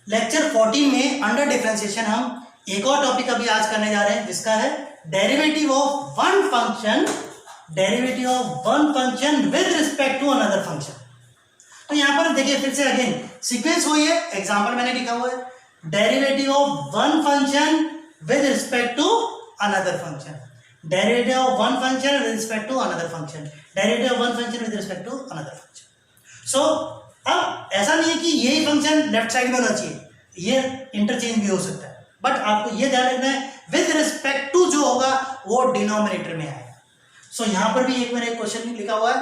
Lecture 14 में under differentiation हम एक और टॉपिक अभी आज करने जा रहे हैं जिसका है derivative of one function, derivative of one function with respect to another function. तो यहां पर देखिए फिर से अगेन सीक्वेंस वही है, एग्जांपल मैंने लिखा हुआ है derivative of one function with respect to another function, derivative of one function with respect to another function, derivative of one function with respect to another function. So अब ऐसा नहीं है कि यही फंक्शन लेफ्ट साइड में होना चाहिए, ये इंटरचेंज भी हो सकता है, बट आपको ये ध्यान रखना है विद रिस्पेक्ट टू जो होगा वो डिनोमिनेटर में आएगा। सो यहां पर भी मैंने एक क्वेश्चन लिखा हुआ है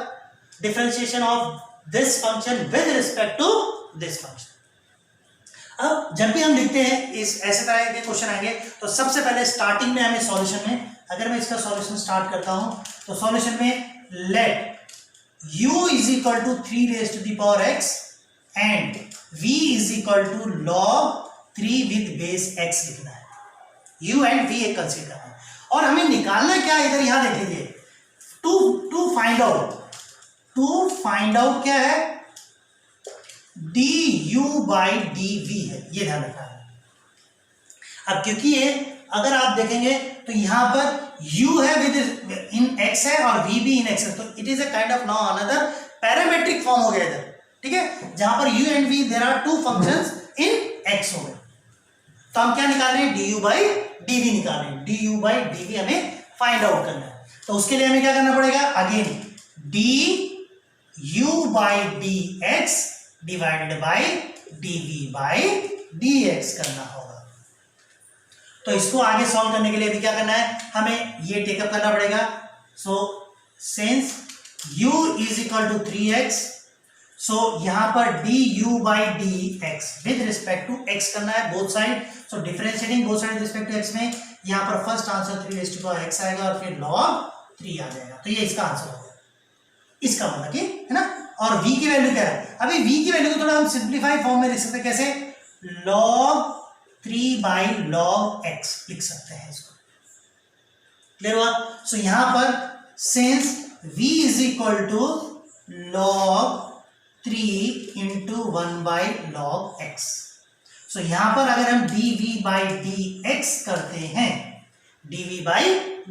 differentiation of this function with respect to this function. अब जब भी हम लिखते हैं इस ऐसे तरह के क्वेश्चन आएंगे तो सबसे पहले स्टार्टिंग में हमें सॉल्यूशन में, अगर मैं इसका सॉल्यूशन स्टार्ट करता हूं तो सॉल्यूशन में let u is equal to 3 raised to the power x and v is equal to log 3 with base x लिखना है। u and v एक कंसीडर करना है और हमें निकालना क्या है, इधर यहां देख लीजिए टू फाइंड आउट क्या है, du by dv है, ये ध्यान रखना है। अब क्योंकि ये अगर आप देखेंगे तो यहां पर u है विद इन x है और v भी इन x है, तो it is a kind of now another parametric form हो गया इधर, ठीक है, जहां पर u and v there are two functions in x हो गए। तो हम क्या निकाल रहे हैं, du by dv निकाल रहे हैं, du by dv हमें फाइंड आउट करना है। तो उसके लिए हमें क्या करना पड़ेगा, again du by dx divided by dv by dx करना होगा। तो इसको आगे सॉल्व करने के लिए भी क्या करना है, हमें ये टेकअप करना पड़ेगा। So since u is equal to 3x, so यहां पर du by dx with respect to x करना है both side. So differentiating both side respect to x में यहां पर first answer 3 raised to power x आएगा और फिर log 3 आ जाएगा। तो ये इसका आंसर हो गया, इसका मतलब कि है ना। और v की वैल्यू क्या है, अभी v की वैल्यू को थोड़ा हम सिंप्लीफाइड फॉर्म में लिख सकते हैं, कैसे, log 3 by log x लिख सकते हैं इसको, क्लियर हुआ। सो यहां पर since v is equal to log 3 into 1 by log x, so यहां पर अगर हम dv by dx करते हैं, dv by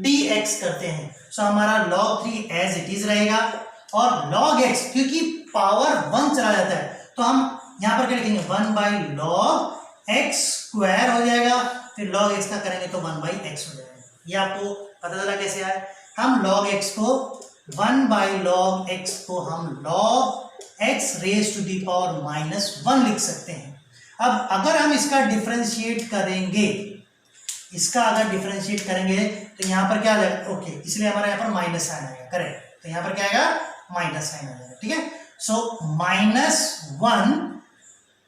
dx करते हैं, सो हमारा log 3 एज इट इज रहेगा और log x क्योंकि पावर 1 चला जाता है तो हम यहां पर क्या लिखेंगे, 1 by log x स्क्वायर हो जाएगा, फिर log x का करेंगे तो 1 by x हो जाएगा। ये आपको पता चला कैसे आए, हम log x को 1 by log x को हम log x raise to the power -1 लिख सकते हैं। अब अगर हम इसका डिफरेंशिएट करेंगे, तो यहां पर क्या आ जाएगा, ओके, इसलिए हमारा यहां पर माइनस साइन आएगा, करेक्ट, तो यहां पर क्या आएगा, माइनस साइन आ जाएगा, ठीक है। So -1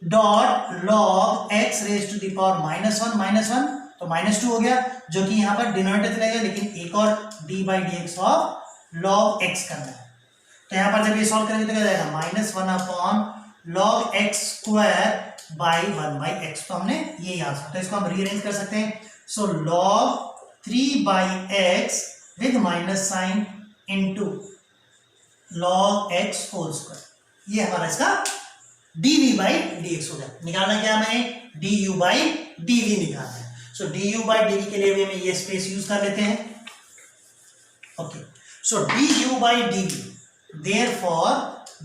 dot log x raise to the power -1 तो -2 हो गया, जो कि यहां पर डिनोमिनेटर चला गया, लेकिन एक और d by dx of log x करना है। तो यहां पर जब ये सॉल्व करेंगे तो क्या जाएगा, -1 upon log x square by 1 by x, तो हमने ये आंसर, तो इसको हम रीअरेंज कर सकते हैं। So log 3 by x with minus sign into log x whole square, ये हमारा इसका dv by dx हो गया। निकालना क्या हमें, du by dv निकालना है। सो du by dv के लिए भी हमें ये स्पेस यूज कर लेते हैं, okay. So du by dv, therefore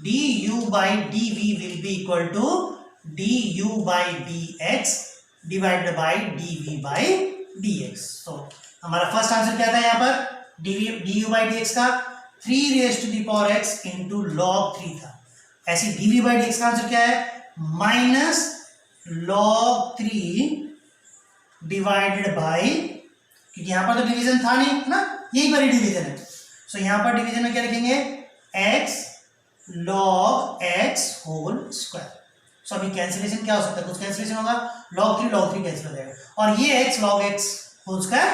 du by dv will be equal to du by dx divided by dv by dx। तो हमारा फर्स्ट आंसर क्या था यहाँ पर, du by dx का 3 raised to the power x into log 3 था। ऐसी dv by dx का आंसर क्या है, माइनस log 3 डिवाइडेड बाई, क्योंकि यहां पर तो डिवीजन था नहीं ना, यही पर ही डिवीजन है। सो यहां पर डिवीजन में क्या लिखेंगे, x log x whole square. So अभी कैंसिलेशन क्या हो सकता है, कुछ कैंसिलेशन होगा, log 3 कैंसिल हो जाएगा और ये x log x whole square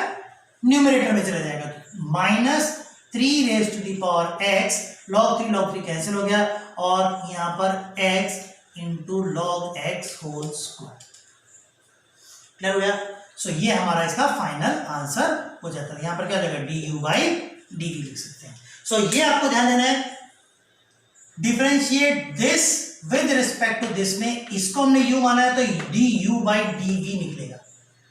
numerator में चला जाएगा, -3 raised to the power x, log 3 cancel हो गया और यहां पर x इंटू log x whole square, clear हो गया। सो ये हमारा इसका फाइनल आंसर हो जाता है। यहां पर क्या हो जाएगा, du by dv लिख सकते हैं। सो ये आपको ध्यान देना है, differentiate this with respect to this में इसको हमने u माना है तो du बाई dv निकलेगा,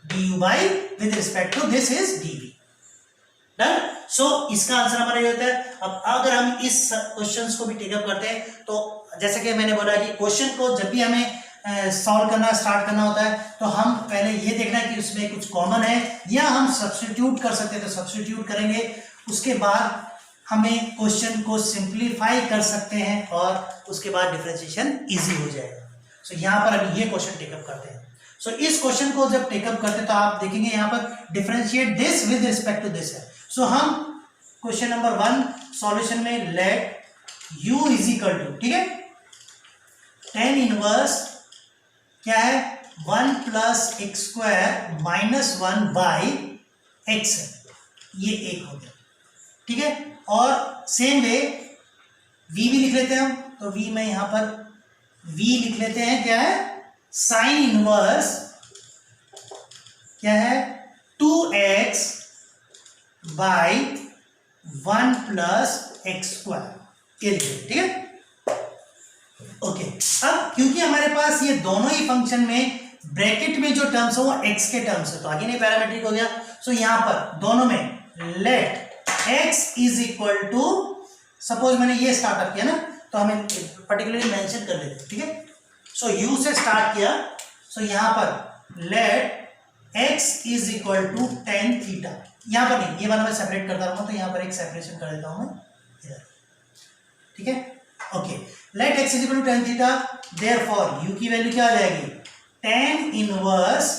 du by with respect to this is dv। Done. So इसका आंसर हमारा ये होता है। अब अगर हम इस क्वेश्चंस को भी टेकअप करते हैं तो जैसे कि मैंने बोला कि क्वेश्चन को जब भी हमें सॉल्व करना स्टार्ट करना होता है तो हम पहले ये देखना है कि उसमें कुछ कॉमन है या हम सब्स्टिट्यूट कर सकते हैं तो सब्स्टिट्यूट करेंगे, उसके बाद हमें क्वेश्चन को सिंप्लीफाई कर सकते हैं और उसके बाद डिफरेंशिएशन इजी हो जाएगा। सो यहाँ पर अभी ये क्वेश्चन टेकअप करते हैं। सो इस क्वेश्चन को जब टेकअप करते हैं तो आप देखेंगे यहाँ पर differentiate this with respect to this है। सो हम क्वेश्चन नंबर 1 सॉल्यूशन में let u is equal to, ठीक है, tan इनवर्स क्या है 1 plus x square minus 1 by x है, ये एक हो गया, ठीक है। और सेम वे v भी लिख लेते हैं हम, तो v में यहां पर v लिख लेते हैं क्या है साइन इनवर्स क्या है 2x by 1 plus x square, ये लिख लेते, ठीक है। ओके, अब क्योंकि हमारे पास ये दोनों ही फंक्शन में ब्रैकेट में जो टर्म्स है वो x के टर्म्स है तो आगे नहीं पैरामीट्रिक हो गया। सो यहां पर दोनों में let x is equal to, suppose मैंने ये स्टार्टअप किया ना तो हमें पर्टिकुलरली मेंशन कर लेते, ठीक है। सो u से स्टार्ट किया, सो यहां पर let x is equal to tan theta, यहां पर नहीं, ये वाला मैं सेपरेट करता रहूंगा तो यहां पर एक सेपरेशन कर देता हूं मैं इधर, ठीक है। Okay, let x is equal to tan theta, therefore u की वैल्यू क्या आ जाएगी tan inverse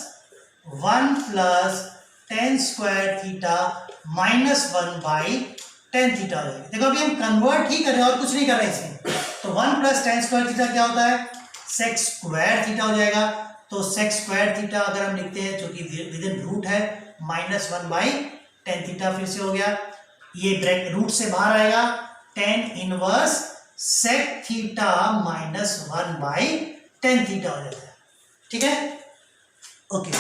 1 plus tan square theta minus 1 by tan theta हो जाएगी। देखो अभी हम कन्वर्ट ही कर रहे हैं और कुछ नहीं कर रहे हैं इसमें, तो 1 प्लस tan स्क्वायर थीटा क्या होता है sec स्क्वायर थीटा हो जाएगा। तो sec स्क्वायर थीटा अगर हम लिखते हैं जो कि विद इन रूट है माइनस 1 बाई tan थीटा, फिर से हो गया, ये ब्रैकेट रूट से बाहर आएगा tan inverse sec theta minus 1 by tan theta हो जाता है, ठीक है। ओके,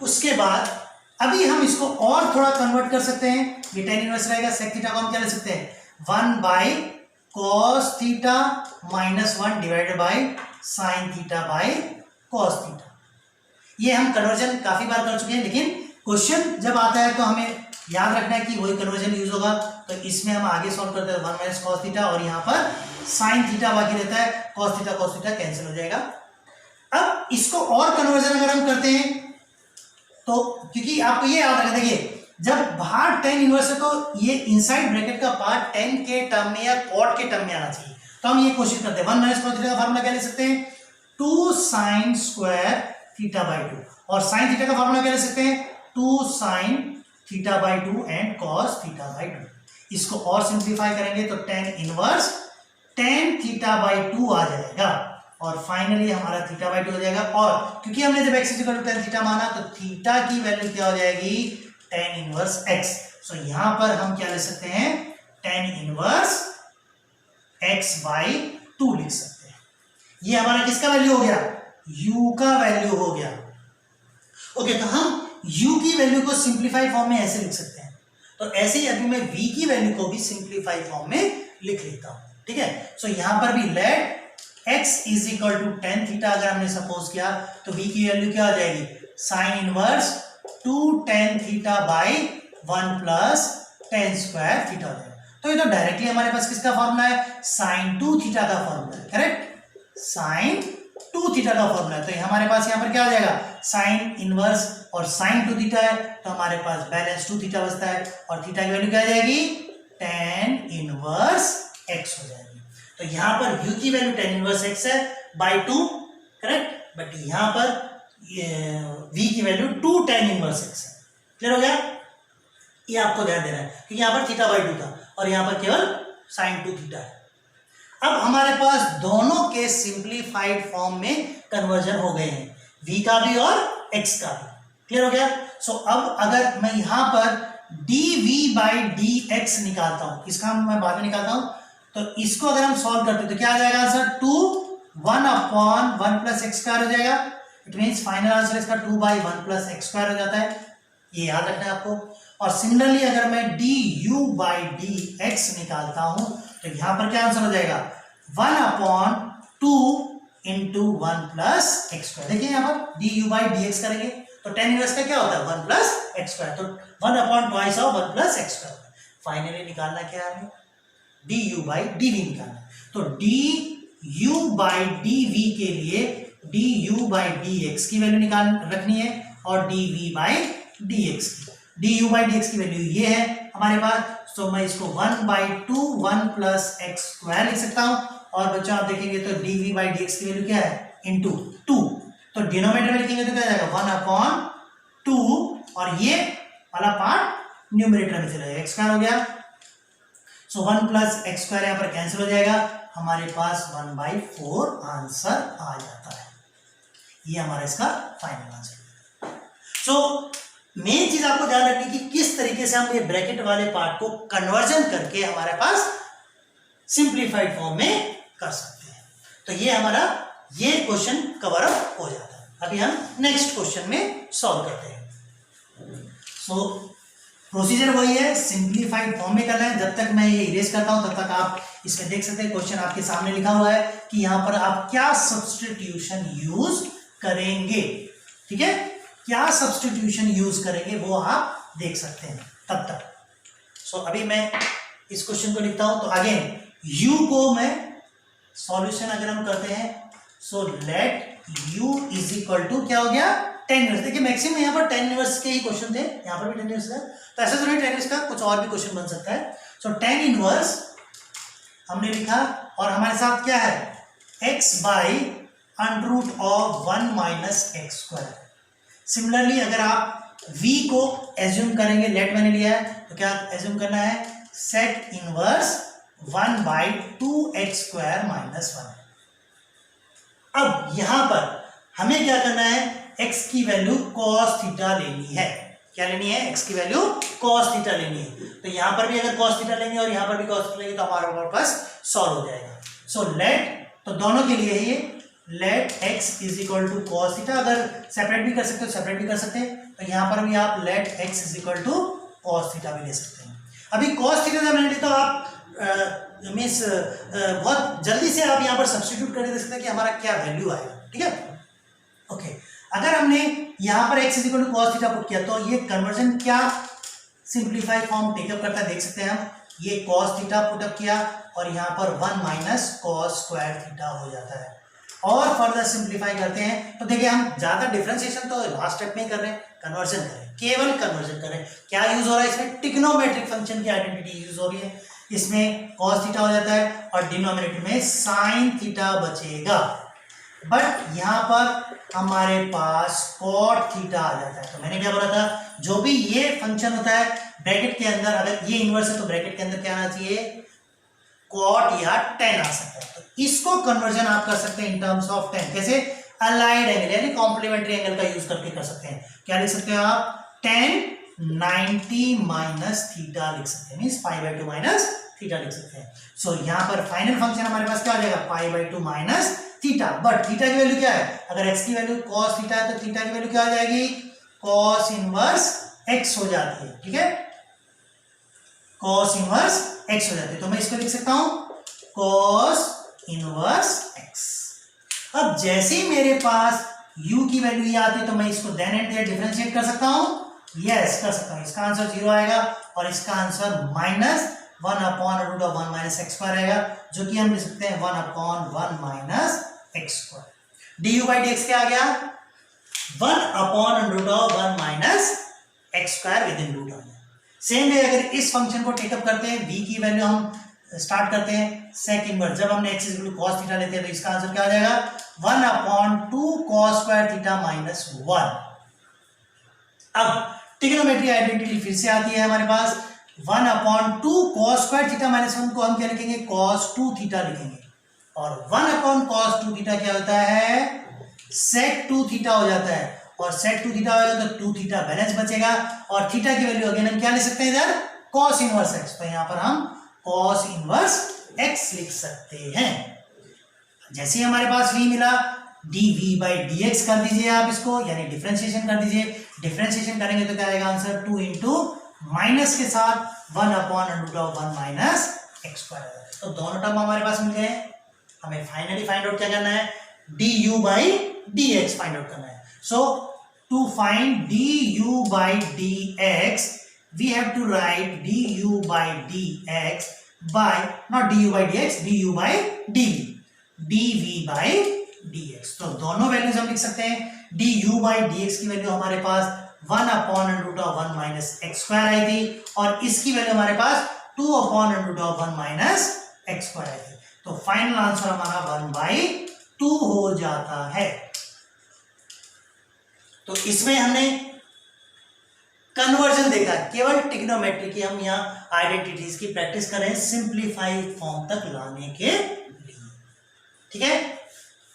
उसके बाद अभी हम इसको और थोड़ा कन्वर्ट कर सकते हैं, ये tan इनवर्स रहेगा, sec थीटा को हम क्या ले सकते हैं 1 by cos theta minus 1 divided by sin theta by cos theta. ये हम कन्वर्जन काफी बार कर चुके हैं, लेकिन क्वेश्चन जब आता है तो हमें याद रखना है कि वही कन्वर्जन यूज होगा। तो इसमें हम आगे सॉल्व करते हैं 1 माइनस cos थीटा और यहाँ पर sin थीटा बाकी रहता है, cos थीटा कैंसिल हो जाएगा। अब इसको और कन्वर्जन अगर हम करते हैं तो क्योंकि आपको ये याद रखना, देखिए जब बाहर tan इनवर्स है तो ये इनसाइड ब्रैकेट का पार्ट tan के टर्म में या cot के टर्म में आना चाहिए, तो हम ये कोशिश करते हैं 1 माइनस cos थीटा का फार्मूला क्या ले सकते हैं 2 sin स्क्वायर थीटा बाई 2, और sin थीटा का फार्मूला क्या ले सकते हैं 2 sin theta by 2 and cos theta by 2। इसको और सिंप्लीफाई करेंगे तो tan inverse tan theta by 2 आ जाएगा और फाइनली हमारा थीटा बाई 2 हो जाएगा। और क्योंकि हमने जब x equal to tan theta माना तो थीटा की वैल्यू क्या हो जाएगी tan इनवर्स x। सो यहां पर हम क्या ले सकते हैं tan इनवर्स x बाई 2 लिख सकते हैं। ये हमारा किसका वैल्यू हो गया u का वैल्यू हो गया। ओके, तो हम u की वैल्यू को सिंप्लीफाई फॉर्म में ऐसे लिख सकते हैं, तो ऐसे ही अभी मैं v की वैल्यू को भी सिंप्लीफाई फॉर्म में लिख लेता हूं, ठीक है। सो यहां पर भी let x is equal to tan theta अगर हमने सपोज किया तो v की वैल्यू क्या आ जाएगी sine inverse 2 tan theta by 1 plus tan square theta हो जाएगा। तो ये तो डायरेक्टली हमारे पास किसका फॉर्मूला है साइन 2 थीटा का फॉर्मूला है, करेक्ट, साइन 2 थीटा का फॉर्मूला है। तो हमारे पास यहाँ पर क्या आ जाएगा साइन इनवर्स और साइन 2 थीटा है तो हमारे पास बैलेंस 2 थीटा बचता है और थीटा की वैल्यू क्या आ जाएगी tan इनवर्स x हो जाएगी। तो यहाँ पर u की वैल्यू tan इनवर्स x है बाई 2, करेक्ट, बट यहाँ पर v की वैल्यू 2 tan इनवर्स x है। क्लियर हो गया, ये आपको ध्यान देना है क्योंकि यहाँ पर थीटा बाई 2 था और यहाँ पर केवल साइन 2 थीटा है। अब हमारे पास दोनों के सिंप्लीफाइड फॉर्म में कन्वर्जन हो गए हैं, v का भी और x का भी। क्लियर हो गया। सो अब अगर मैं यहां पर dv बाई dx निकालता हूं, इसका मैं बाद में निकालता हूं, तो इसको अगर हम सॉल्व करते तो क्या आ जाएगा answer 2 1 upon 1 plus x square हो जाएगा। इट मीन्स फाइनल आंसर इसका 2 बाई 1 प्लस एक्स स्क्वायर हो जाता है, ये याद रखना है आपको। और सिमिलरली अगर मैं du बाई dx निकालता हूं तो यहां पर क्या आंसर हो जाएगा 1 upon 2 into 1 plus x square. देखिए यहाँ पर D u by d x करेंगे तो टेन इनवर्स का क्या होता है 1 प्लस एक्स स्क्वायर, तो 1 upon twice of 1 plus x square. Finally निकालना क्या है हमें, d u by d v निकालना। तो d u by d v के लिए d u by d x की वैल्यू निकाल रखनी है और d v by d x की, d u by d x की वैल्यू ये है हमारे पास। तो मैं इसको 1/2 1 प्लस एक्स स्क्वायर लिख सकता हूं और बच्चों आप देखेंगे तो d v by d x की वैल्यू क्या है इंटू 2, तो डिनोमिनेटर में लिखेंगे तो क्या जाएगा 1/2 और ये वाला पार्ट न्यूमरेटर में चला जाएगा, एक्स स्क्वायर हो गया। सो 1 प्लस एक्स स्क्वायर यहाँ पर कैंसिल हो जाएगा, हमारे पास 1/4 आंसर आ जाता है। ये हमारा इसका फाइनल आंसर। सो मेन चीज आपको ध्यान रखनी कि किस तरीके से हम ये ब्रैकेट वाले पार्ट को कन्वर्जन करके हमारे पास सिंप्लीफाइड फॉर्म में कर सकते हैं। तो ये हमारा ये क्वेश्चन कवर अप हो जाता है। अभी हम नेक्स्ट क्वेश्चन में सॉल्व करते हैं। सो प्रोसीजर वही है, सिंप्लीफाइड फॉर्म में करना है। जब तक मैं ये इरेज करता हूं तब तक आप इसमें देख सकते हैं क्वेश्चन आपके सामने लिखा हुआ है कि यहां पर आप क्या सब्स्टिट्यूशन यूज करेंगे, ठीक है, क्या सब्स्टिट्यूशन यूज करेंगे वो आप देख सकते हैं तब तक। सो अभी मैं इस क्वेश्चन को लिखता हूं। तो अगेन u को मैं सॉल्यूशन अगर हम करते हैं, so let u is equal to क्या हो गया 10 इनवर्स। देखिए मैक्सिमम यहाँ पर 10 इनवर्स के ही क्वेश्चन थे, यहाँ पर भी 10 इनवर्स है, तो ऐसा तो नहीं 10 इनवर्स का कुछ और भी क्वेश्चन बन सकता है। सो 10 इनवर्स हमने लिखा और हमारे साथ क्या है x by under root of 1 minus x square. Similarly अगर आप v को एज्यूम करेंगे, लेट मैंने लिया है तो क्या एज्यूम करना है set inverse 1/2 x square minus 1। अब यहां पर हमें क्या करना है, x की वैल्यू cos थीटा लेनी है। क्या लेनी है, x की वैल्यू cos थीटा लेनी है। तो यहां पर भी अगर cos थीटा लेंगे और यहां पर भी cos थीटा लेंगे तो हमारा पास सॉल्व हो जाएगा। सो लेट, तो दोनों के लिए ये let x is equal to cos theta, अगर सेपरेट भी कर सकते हो सेपरेट भी कर सकते हैं, तो यहां पर भी आप let x is equal to cos theta भी ले सकते हैं। अभी कॉस थीटा जब मैंने लिखा तो आप मीन्स बहुत जल्दी से आप यहां पर सब्स्टिट्यूट करके देख सकते हैं कि हमारा क्या वैल्यू आएगा, ठीक है। ओके, अगर हमने यहां पर x is equal to cos theta put किया तो ये कन्वर्जन क्या सिंप्लीफाइड फॉर्म टेकअप करता है, देख सकते हैं हम। ये कॉस थीटा पुटअप किया और यहां पर 1 माइनस कॉस स्क्वायर थीटा हो जाता है। और फर्दर सिंप्लीफाई करते हैं तो देखिए हम ज्यादा डिफरेंशिएशन तो लास्ट स्टेप में ही कर रहे हैं, कन्वर्जन कर रहे हैं, केवल कन्वर्जन कर रहे हैं। क्या यूज हो रहा है इसमें, ट्रिग्नोमेट्रिक फंक्शन की आइडेंटिटी यूज हो रही है। इसमें cos थीटा हो जाता है और डिनोमिनेटर में sin थीटा बचेगा, बट यहां पर हमारे पास cot थीटा आ जाता है। तो मैंने क्या बोला था, जो भी ये फंक्शन होता है ब्रैकेट के अंदर, अगर ये इनवर्स है तो ब्रैकेट के अंदर क्या आना चाहिए cot या tan आ सकता है। तो इसको कन्वर्जन आप कर सकते हैं इन टर्म्स ऑफ tan, कैसे अलाइड एंगल यानी कॉम्प्लीमेंट्री एंगल का यूज करके कर सकते हैं। क्या लिख सकते हो आप, tan 90 माइनस थीटा लिख सकते हैं, मींस π/2 माइनस थीटा लिख सकते हैं। सो यहाँ पर फाइनल फंक्शन हमारे पास क्या हो जाएगा π/2 माइनस थीटा, बट थीटा की वैल्यू क्या है, अगर x की वैल्यू cos थीटा है तो थीटा की वैल्यू क्या हो जाएगी cos इनवर्स x हो जाती है, ठीक है, cos इनवर्स x हो जाती है। तो मैं इसको लिख सकता हूं cos इनवर्स x। अब जैसे ही मेरे पास u की वैल्यू ये आती है तो मैं इसको देन एंड देयर डिफरेंशिएट कर सकता हूं, यस कर सकता हूं। इसका आंसर 0 आएगा और इसका answer -1 upon root of 1 minus x square आएगा, जो कि हम लिख सकते हैं 1 upon 1 minus x square. D u by d x क्या आ गया 1 upon root of 1 minus x square with in root of. Same way अगर इस फंक्शन को टेकअप करते हैं, v की वैल्यू हम स्टार्ट करते हैं सेक इनवर्स, जब हमने x equal to cos theta लेते हैं तो इसका आंसर क्या आ जाएगा 1 upon 2 cos square theta minus 1। अब ट्रिग्नोमेट्री आइडेंटिटी फिर से आती है हमारे पास, 1 upon 2 cos square theta minus 1 को हम क्या लिखेंगे cos 2 थीटा लिखेंगे, और 1 अपॉन cos 2 थीटा क्या होता है sec 2 थीटा हो जाता है, और sec 2 थीटा होगा तो 2 थीटा बैलेंस बचेगा, और थीटा की वैल्यू अगेन हम क्या ले सकते हैं इधर cos इनवर्स x, तो यहां पर हम cos इनवर्स x लिख सकते हैं। जैसे ही हमारे पास v मिला dv बाई dx कर दीजिए आप इसको, यानी डिफरेंशिएशन कर दीजिए। डिफरेंशिएशन करेंगे तो क्या आएगा आंसर 2 इंटू माइनस के साथ 1 upon root of 1 minus x square. तो दोनों टर्म हमारे पास मिल गए। हमें फाइनली फाइंड आउट क्या करना है, du by dx find out करना है. So to find du by dx we have to write du by dx by not du by dx, du by dv, dv by dx. तो दोनों values हम लिख सकते हैं. du by dx की value हमारे पास 1 upon root of 1 minus x square आई थी और इसकी वैल्यू हमारे पास 2 upon root of 1 minus x square आई थी. तो फाइनल आंसर हमारा 1/2 हो जाता है. तो इसमें हमने कन्वर्जन देखा है, केवल ट्रिग्नोमेट्री की हम यहाँ आइडेंटिटीज की प्रैक्टिस करें सिंप्लीफाइड फॉर्म तक लाने के लिए. ठीक है,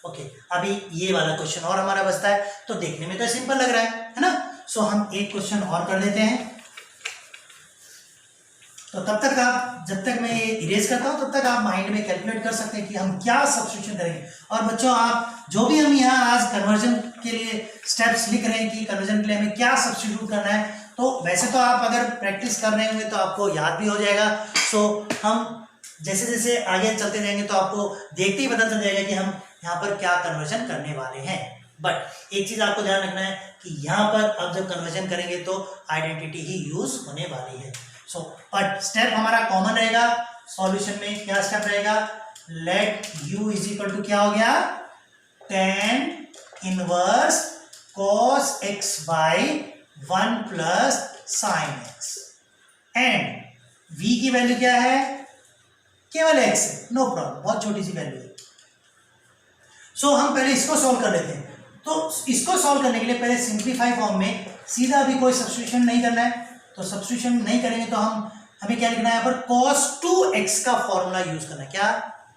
ओके. अभी ये वाला क्वेश्चन और हमारा बचता है. तो देखने में तो सिंपल लग रहा है ना. सो हम एक क्वेश्चन और कर लेते हैं. तो तब तक आप, जब तक मैं ये इरेज करता हूं तब तक आप माइंड में कैलकुलेट कर सकते हैं कि हम क्या सब्स्टिट्यूशन करेंगे. और बच्चों, आप जो भी हम यहाँ आज कन्वर्जन के लिए स्टेप्स लिख रहे हैं कि कन्वर्जन के लिए हमें क्या सब्स्टिट्यूट करना है, तो वैसे तो आप अगर प्रैक्टिस कर रहे होंगे तो आपको याद भी हो जाएगा. सो हम जैसे जैसे आगे चलते जाएंगे तो आपको देखते ही पता चल जाएगा कि हम यहाँ पर क्या कन्वर्जन करने वाले हैं. बट एक चीज आपको ध्यान रखना है कि यहाँ पर अब जब कन्वर्जन करेंगे तो आइडेंटिटी ही यूज होने वाली है. सो बट स्टेप हमारा कॉमन रहेगा. सॉल्यूशन में क्या स्टेप रहेगा? Let u is equal to क्या हो गया? tan inverse cos x by 1 plus sine x and v की वैल्यू क्या है? केवल x है, नो प्रॉब्लम, बहुत छोटी सी वैल्यू है. सो हम पहले इसको सॉल्व कर लेते हैं. तो इसको सॉल्व करने के लिए पहले सिंप्लीफाई फॉर्म में सीधा अभी कोई सब्स्टिट्यूशन नहीं करना है. तो सब्स्टिट्यूशन नहीं करेंगे तो हमें क्या लिखना है यहाँ पर? cos 2x का फॉर्मूला यूज करना है. क्या?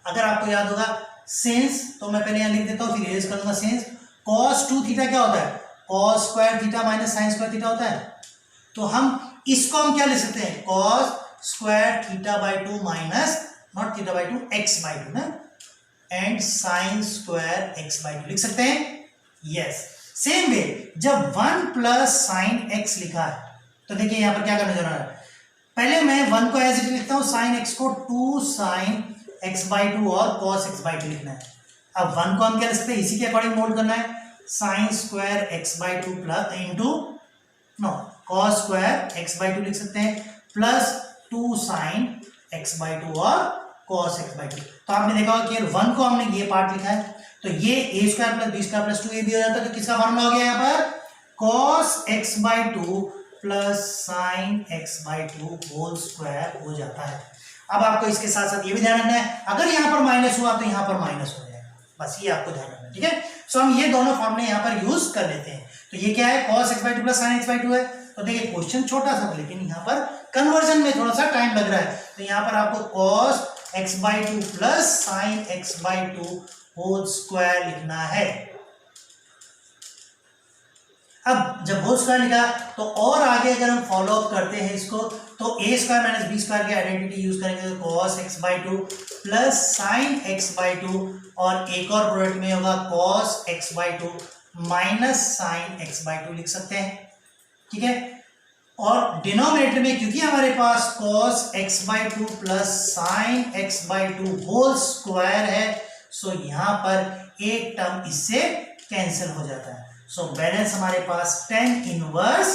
अगर आपको याद होगा सिंस, तो मैं पहले यहाँ लिख देता हूँ फिर इरेज कर दूंगा. सिंस cos 2 थीटा क्या होता है? cos square theta minus sine square theta होता है. तो हम इसको हम क्या लिख सकते हैं? cos square theta by 2 minus not theta by 2 x by 2 ना, and sign square x by 2 लिख सकते हैं. यस. सेम वे जब 1 प्लस साइन x लिखा है तो देखिए यहाँ पर क्या करना जरूर है. पहले मैं 1 को एज इट लिखता हूँ, साइन x को 2 साइन x बाई 2 और cos x बाई 2 लिखना है. अब 1 को हम क्या लिख सकते हैं? इसी के अकॉर्डिंग मोल्ड करना है. Sine square x by 2 plus into no cos square x by 2 लिख सकते हैं प्लस 2 साइन x बाई 2 और cos x बाई 2. तो आपने देखा होगा कि 1 को हमने ये पार्ट लिखा है तो ये a square plus b square plus 2ab हो जाता है. तो किसका फॉर्मूला हो गया यहाँ पर? cos x by 2 plus sine x by 2 whole square हो जाता है. अब आपको इसके साथ साथ ये भी ध्यान रखना है, अगर यहाँ पर माइनस हुआ तो यहाँ पर माइनस हो जाएगा. बस ये आपको ध्यान रखना है. ठीक है. सो हम ये दोनों फॉर्मूले यहाँ पर यूज कर लेते हैं. तो ये क्या है? cos x by 2 plus sine x by 2 है. तो देखिए क्वेश्चन छोटा सा लेकिन यहाँ पर कन्वर्जन में थोड़ा सा टाइम लग रहा है. तो यहाँ पर आपको cos x by 2 plus sine x by 2 whole square लिखना है. अब जब होल स्क्वायर लिखा तो और आगे अगर हम फॉलो अप करते हैं इसको तो a square minus b square की आइडेंटिटी यूज करेंगे. तो cos x by 2 plus sine x by 2 और एक और प्रोडक्ट में होगा cos x by 2 minus sine x by 2 लिख सकते हैं. ठीक है. और डिनोमिनेटर में क्योंकि हमारे पास cos x by 2 plus sine x by 2 whole square है, सो यहाँ पर एक टर्म इससे कैंसिल हो जाता है. सो बैलेंस हमारे पास tan inverse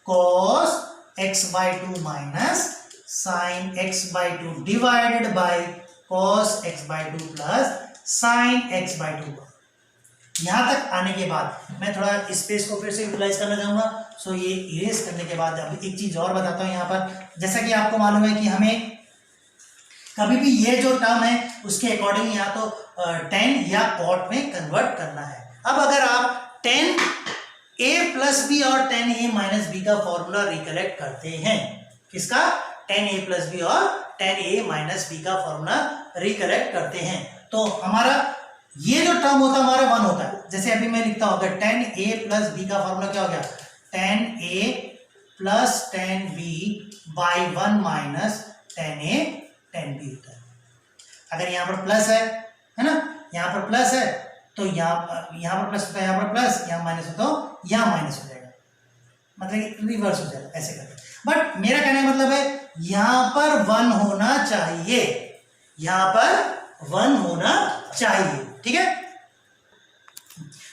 cos x by 2 minus sine x by 2 divided by cos x by 2 plus sine x by 2. यहां तक आने के बाद मैं थोड़ा स्पेस को फिर से यूटिलाइज करना चाहूंगा. सो ये इरेज करने के बाद अब एक चीज और बताता हूं यहाँ पर. जैसा कि आपको मालूम है कि हमें कभी भी ये जो टर्म है उसके अकॉर्डिंग या तो tan या cot में कन्वर्ट करना है. अब अगर आप tan a प्लस बी और tan a माइनस बी का फॉर्मूला रिकलेक्ट करते हैं, किसका? tan a प्लस बी और tan a माइनस बी का फॉर्मूला रिकलेक्ट करते हैं, तो हमारा ये जो टर्म होता है हमारा 1 होता है. जैसे अभी मैं लिखता हूं अगर tan a प्लस बी का फॉर्मूला क्या हो गया? tan a plus tan b by 1 minus tan a tan b होता है. अगर यहाँ पर प्लस है ना, यहाँ पर प्लस है तो यहाँ पर प्लस होता है, यहाँ पर प्लस, यहाँ माइनस होता हो, यहाँ माइनस हो जाएगा, मतलब रिवर्स हो जाएगा ऐसे करके. बट मेरा कहने का मतलब है यहाँ पर 1 होना चाहिए, यहाँ पर 1 होना चाहिए. ठीक है.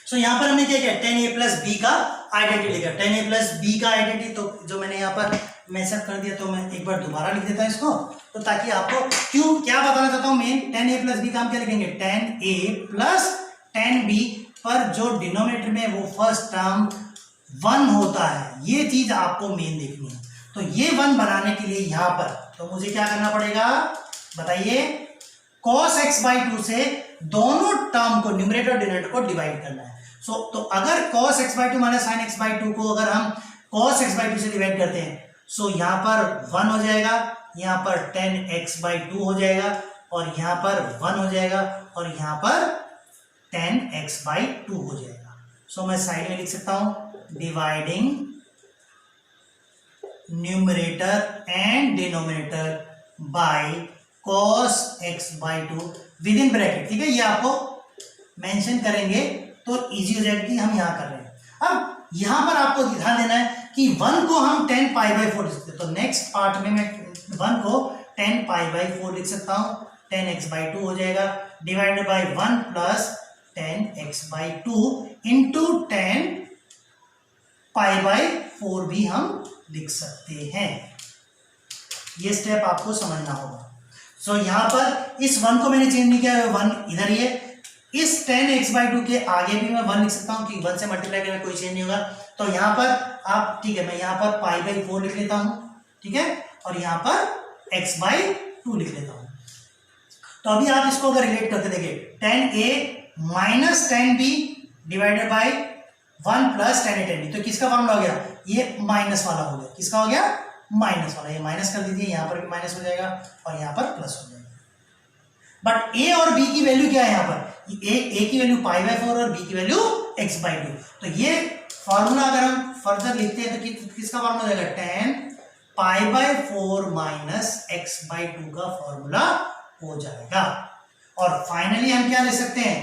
सो यहाँ पर हमने क्या किया, 10a प्लस बी का आइडेंटिटी लिखा, 10a प्लस बी का आइडेंटिटी, तो जो मैंने यहाँ पर मेंशन कर दिया, तो मैं एक बार दोबारा लिख देता हूँ इसको, तो ताकि आपको क्यों क्या बताना चाहता हूँ मेन, 10a प्लस बी का हम क्या लिखेंगे, 10a प्लस 10b, पर जो डिनोमिनेटर में वो फर्स्ट टर्म 1 होता है, ये चीज आपको मेन देखनी है। तो ये 1 बनाने के लिए यहाँ पर तो मुझे क्या करना पड़ेगा बताइए, cos x बाई 2 से दोनों टर्म को न्यूमरेटर और डिनोमिनेटर को डिवाइड करना है। तो अगर cos x by 2 minus sin x by 2 को अगर हम cos x बाई 2 से डिवाइड करते हैं, सो यहाँ पर 1 हो जाएगा, यहाँ पर 10x बाई 2 हो जाएगा, और यहाँ पर 1 हो जाएगा, और यहाँ पर 10x बाई 2 हो जाएगा। सो मैं साइड में लिख सकता हूं dividing numerator and denominator by cos x by 2 with in bracket, ठीक है, ये आपको मेंशन करेंगे तो इजी हो जाएगी, हम यहां कर रहे हैं। अब यहां पर आपको ध्यान देना है कि 1 को हम 10 पाई बाई 4 लिख सकते हैं, तो नेक्स्ट पार्ट में मैं 1 को 10 पाई बाई 4 लिख सकता हूं, 10x बाई 2 हो जाएगा, divided by 1 plus 10x by 2 into 10 pi by 4 भी हम लिख सकते हैं। ये स्टेप आपको समझना होगा। सो यहां पर इस 1 को मैंने चेंज नहीं किया, 1 इधर ही है, इस 10x बाई 2 के आगे भी मैं 1 लिख सकता हूं, क्योंकि 1 से मल्टीप्लाई करने में कोई चेंज नहीं होगा। तो यहां पर आप, ठीक है, मैं यहां पर पाई बाई 4 लिख लेता हूं, ठीक है, और यहां पर x बाई 2 लिख लेता हूं। तो अभी आप इसको अगर रिलेट करके देखिए, 10a minus 10b divided by 1 plus 10a 10b, तो किसका फॉर्मूला हो गया, ये माइनस वाला हो गया, किसका हो गया, माइनस वाला, ये माइनस कर दीजिए, यहां पर भी माइनस हो जाएगा और यहां पर प्लस हो जाएगा। बट a और b की वैल्यू क्या है, यहां पर a की वैल्यू पाई बाई 4 और b की वैल्यू x बाई 2, तो ये फॉर्मूला अगर हम फर्दर लिखते हैं तो किसका फॉर्मूला हो जाएगा, 10 pi by 4 minus x by 2 का फॉर्मूला हो जाएगा। और फाइनली हम क्या लिख सकते हैं,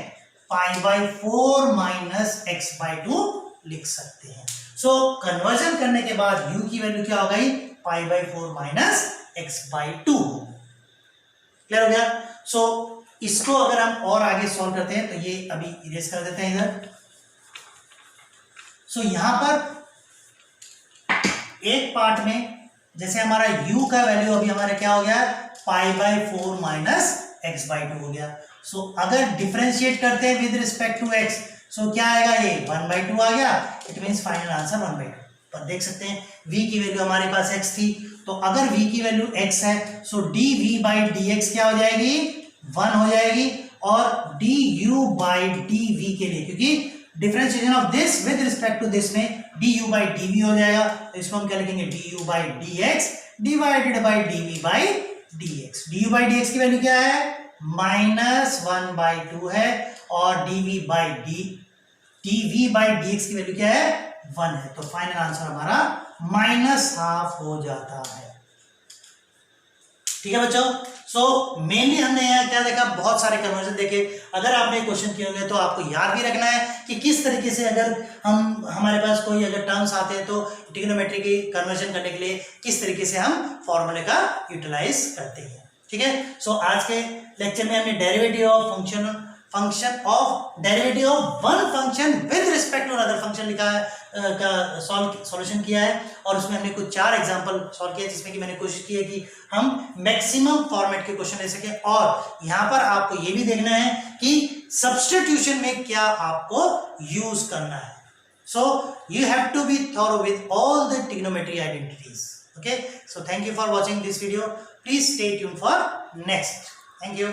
pi by 4 minus x by 2 लिख सकते हैं। सो कन्वर्जन करने के बाद u की वैल्यू क्या हो गई, pi by 4 minus x by 2। Clear हो गया। सो इसको अगर हम और आगे सॉल्व करते हैं, तो ये अभी इरेज कर देते हैं इधर। सो यहां पर एक पार्ट में जैसे हमारा u का वैल्यू अभी हमारा क्या हो गया, pi by 4 minus x by 2 हो गया। सो अगर डिफरेंशिएट करते हैं विद रिस्पेक्ट टू x, सो क्या आएगा, ये 1 बाई 2 आ गया, it means final answer 1 by 2। पर देख सकते हैं v की वैल्यू हमारे पास x थी, तो अगर v की वैल्यू x है, सो dv बाई dx क्या हो जाएगी, 1 हो जाएगी, और du बाई dv के लिए, क्योंकि differentiation of this with respect to this में du बाई dv हो जाएगा, तो इसको हम क्या लिखेंगे, du by dx divided by dv by dx। du by dx की वैल्यू क्या है, माइनस 1 बाई 2 है, और dv बाई dx की वैल्यू क्या है, 1 है, तो फाइनल आंसर हमारा माइनस हाफ हो जाता है। ठीक है बच्चों। सो मेनली हमने यहाँ क्या देखा, बहुत सारे कन्वर्जन देखे। अगर आपने क्वेश्चन किए होंगे तो आपको याद भी रखना है कि किस तरीके से अगर हमारे पास कोई अगर टर्म्स आते हैं तो ट्रिग्नोमेट्री की कन्वर्जन करने के लिए किस तरीके से हम फॉर्मूले का यूटिलाइज करते हैं। ठीक है। सो आज के लेक्चर में हमने derivative of derivative of one function with respect to other function लिखा है, का सॉल्यूशन किया है, और उसमें हमने कुछ 4 एग्जांपल सॉल्व किया, जिसमें कि मैंने कोशिश की है कि हम मैक्सिमम फॉर्मेट के क्वेश्चन ले सकें। और यहाँ पर आपको ये भी देखना है कि सब्स्टिट्यूशन में क्या आपको यूज करना है। So you have to be thorough with all the trigonometry identities. Okay, so thank you for watching this video. Please stay tuned for next. Thank you.